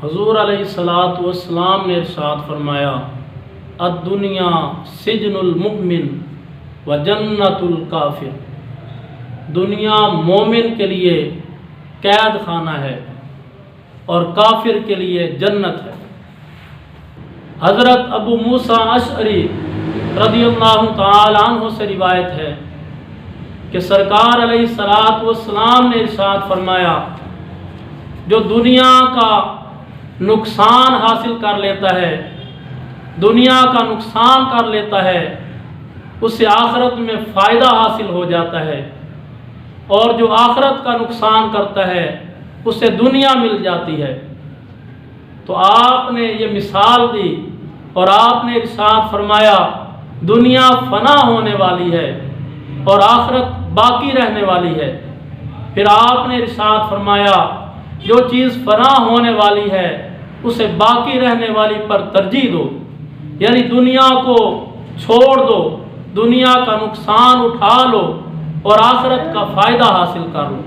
حضور علیہ الصلاۃ والسلام نے ارشاد فرمایا، الدنیا سجن المؤمن و جنت الکافر، دنیا مومن کے لیے قید خانہ ہے اور کافر کے لیے جنت ہے۔ حضرت ابو موسیٰ اشعری رضی اللہ تعالی عنہ سے روایت ہے کہ سرکار علیہ الصلاۃ والسلام نے ارشاد فرمایا، جو دنیا کا نقصان حاصل کر لیتا ہے، دنیا کا نقصان کر لیتا ہے، اسے آخرت میں فائدہ حاصل ہو جاتا ہے، اور جو آخرت کا نقصان کرتا ہے اسے دنیا مل جاتی ہے۔ تو آپ نے یہ مثال دی اور آپ نے ارشاد فرمایا، دنیا فنا ہونے والی ہے اور آخرت باقی رہنے والی ہے۔ پھر آپ نے ارشاد فرمایا، جو چیز فنا ہونے والی ہے اسے باقی رہنے والی پر ترجیح دو، یعنی دنیا کو چھوڑ دو، دنیا کا نقصان اٹھا لو اور آخرت کا فائدہ حاصل کر لو۔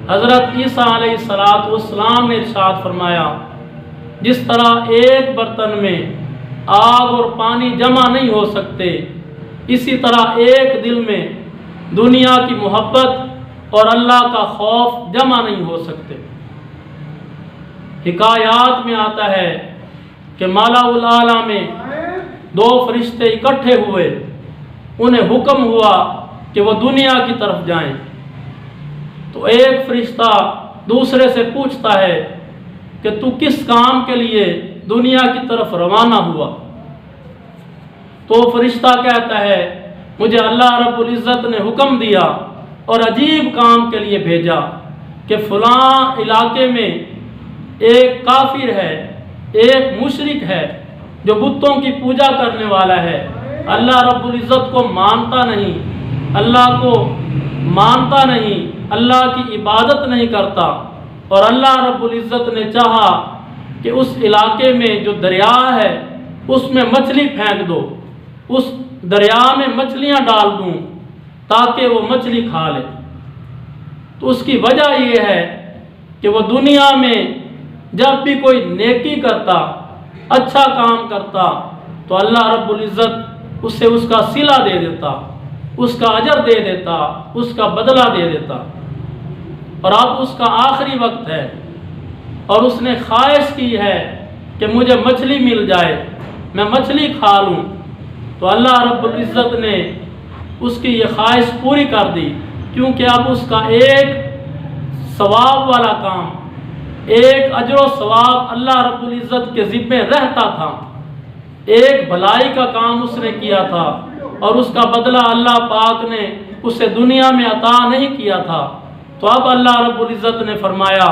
حضرت عیسیٰ علیہ السلام نے ارشاد فرمایا، جس طرح ایک برتن میں آگ اور پانی جمع نہیں ہو سکتے، اسی طرح ایک دل میں دنیا کی محبت اور اللہ کا خوف جمع نہیں ہو سکتے۔ حکایات میں آتا ہے کہ مالا الاعلیٰ میں دو فرشتے اکٹھے ہوئے، انہیں حکم ہوا کہ وہ دنیا کی طرف جائیں۔ تو ایک فرشتہ دوسرے سے پوچھتا ہے کہ تو کس کام کے لیے دنیا کی طرف روانہ ہوا؟ تو فرشتہ کہتا ہے، مجھے اللہ رب العزت نے حکم دیا اور عجیب کام کے لیے بھیجا کہ فلاں علاقے میں ایک کافر ہے، ایک مشرک ہے جو بتوں کی پوجا کرنے والا ہے، اللہ رب العزت کو مانتا نہیں، اللہ کو مانتا نہیں، اللہ کی عبادت نہیں کرتا، اور اللہ رب العزت نے چاہا کہ اس علاقے میں جو دریا ہے اس میں مچھلی پھینک دو، اس دریا میں مچھلیاں ڈال دوں تاکہ وہ مچھلی کھا لے۔ تو اس کی وجہ یہ ہے کہ وہ دنیا میں جب بھی کوئی نیکی کرتا، اچھا کام کرتا، تو اللہ رب العزت اسے اس کا صلہ دے دیتا، اس کا اجر دے دیتا، اس کا بدلہ دے دیتا۔ اور اب اس کا آخری وقت ہے اور اس نے خواہش کی ہے کہ مجھے مچھلی مل جائے، میں مچھلی کھا لوں، تو اللہ رب العزت نے اس کی یہ خواہش پوری کر دی، کیونکہ اب اس کا ایک ثواب والا کام، ایک اجر و ثواب اللہ رب العزت کے ذمے رہتا تھا، ایک بھلائی کا کام اس نے کیا تھا اور اس کا بدلہ اللہ پاک نے اسے دنیا میں عطا نہیں کیا تھا۔ تو اب اللہ رب العزت نے فرمایا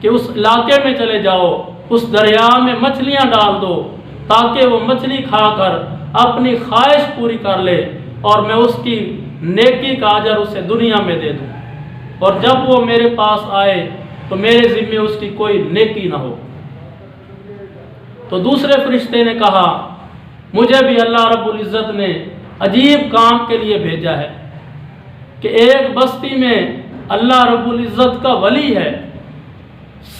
کہ اس علاقے میں چلے جاؤ، اس دریا میں مچھلیاں ڈال دو تاکہ وہ مچھلی کھا کر اپنی خواہش پوری کر لے، اور میں اس کی نیکی کا اجر اسے دنیا میں دے دوں، اور جب وہ میرے پاس آئے تو میرے ذمے اس کی کوئی نیکی نہ ہو۔ تو دوسرے فرشتے نے کہا، مجھے بھی اللہ رب العزت نے عجیب کام کے لیے بھیجا ہے کہ ایک بستی میں اللہ رب العزت کا ولی ہے،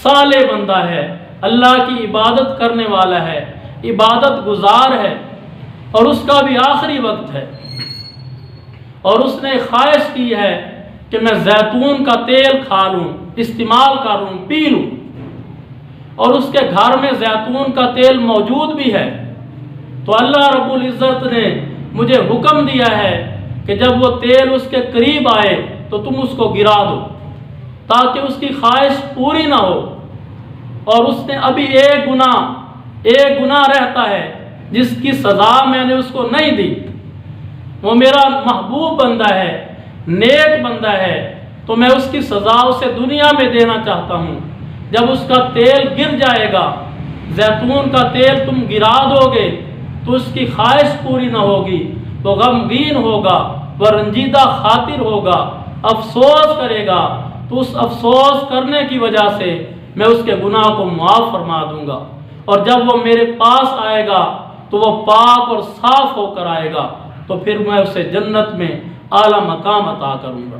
صالح بندہ ہے، اللہ کی عبادت کرنے والا ہے، عبادت گزار ہے، اور اس کا بھی آخری وقت ہے، اور اس نے خواہش کی ہے کہ میں زیتون کا تیل کھا لوں، استعمال کر لوں، پی لوں، اور اس کے گھر میں زیتون کا تیل موجود بھی ہے۔ تو اللہ رب العزت نے مجھے حکم دیا ہے کہ جب وہ تیل اس کے قریب آئے تو تم اس کو گرا دو تاکہ اس کی خواہش پوری نہ ہو، اور اس نے ابھی ایک گناہ رہتا ہے جس کی سزا میں نے اس کو نہیں دی، وہ میرا محبوب بندہ ہے، نیک بندہ ہے، تو میں اس کی سزا اسے دنیا میں دینا چاہتا ہوں۔ جب اس کا تیل گر جائے گا، زیتون کا تیل تم گرا دو گے تو اس کی خواہش پوری نہ ہوگی، تو غمگین ہوگا، وہ رنجیدہ خاطر ہوگا، افسوس کرے گا، تو اس افسوس کرنے کی وجہ سے میں اس کے گناہ کو معاف فرما دوں گا، اور جب وہ میرے پاس آئے گا تو وہ پاک اور صاف ہو کر آئے گا، تو پھر میں اسے جنت میں اعلیٰ مقام عطا کروں گا۔